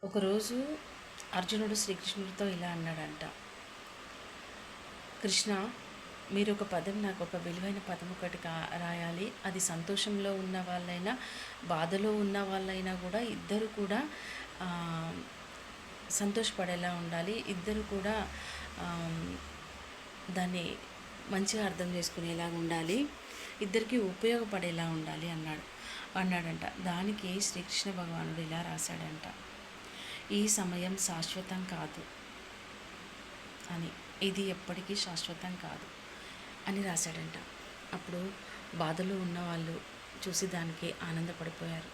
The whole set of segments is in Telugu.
ఒకరోజు అర్జునుడు శ్రీకృష్ణుడితో ఇలా అన్నాడంట, కృష్ణ, మీరు ఒక పదం, నాకు ఒక విలువైన పదం ఒకటి రాయాలి. అది సంతోషంలో ఉన్న వాళ్ళైనా బాధలో ఉన్న వాళ్ళైనా కూడా ఇద్దరు కూడా సంతోషపడేలా ఉండాలి. ఇద్దరు కూడా దాన్ని మంచిగా అర్థం చేసుకునేలాగా ఉండాలి. ఇద్దరికి ఉపయోగపడేలా ఉండాలి అన్నాడంట. దానికి శ్రీకృష్ణ భగవానుడు ఇలా రాశాడంట, ఈ సమయం శాశ్వతం కాదు అని, ఇది ఎప్పటికీ శాశ్వతం కాదు అని రాశాడంట. అప్పుడు బాధలో ఉన్న వాళ్ళు చూసి దానికి ఆనందపడిపోయారు.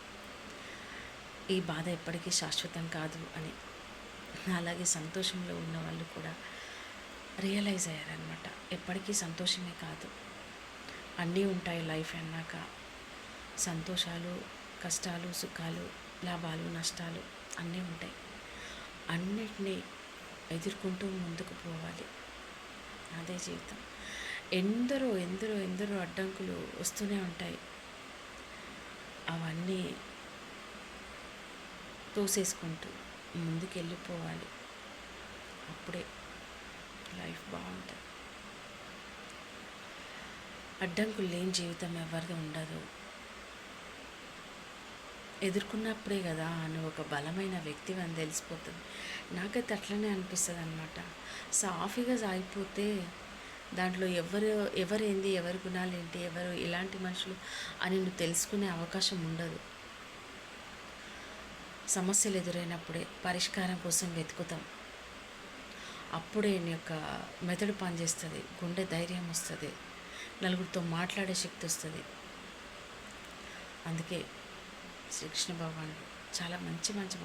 ఈ బాధ ఎప్పటికీ శాశ్వతం కాదు అని. అలాగే సంతోషంలో ఉన్న వాళ్ళు కూడా రియలైజ్ అయ్యారనమాట, ఎప్పటికీ సంతోషమే కాదు, అన్నీ ఉంటాయి లైఫ్ అన్నాక. సంతోషాలు, కష్టాలు, సుఖాలు, లాభాలు, నష్టాలు అన్నీ ఉంటాయి. అన్నిటినీ ఎదుర్కొంటూ ముందుకు పోవాలి, అదే జీవితం. ఎందరో ఎందరో ఎందరో అడ్డంకులు వస్తూనే ఉంటాయి. అవన్నీ తోసేసుకుంటూ ముందుకు వెళ్ళిపోవాలి. అప్పుడే లైఫ్ బాగుంటుంది. అడ్డంకులు లేని జీవితం ఎవరిది ఉండదు. ఎదుర్కొన్నప్పుడే కదా నువ్వు ఒక బలమైన వ్యక్తివి అని తెలిసిపోతుంది. నాకైతే అట్లనే అనిపిస్తుంది అనమాట. సాఫీగా సాగిపోతే దాంట్లో ఎవరేంది, ఎవరి గుణాలు ఏంటి, ఎవరు ఎలాంటి మనుషులు అని నువ్వు తెలుసుకునే అవకాశం ఉండదు. సమస్యలు ఎదురైనప్పుడే పరిష్కారం కోసం వెతుకుతాం. అప్పుడే నీ యొక్క మెదడు పనిచేస్తుంది, గుండె ధైర్యం వస్తుంది, నలుగురితో మాట్లాడే శక్తి వస్తుంది. అందుకే శ్రీకృష్ణ భగవానుడు చాలా మంచి మంచి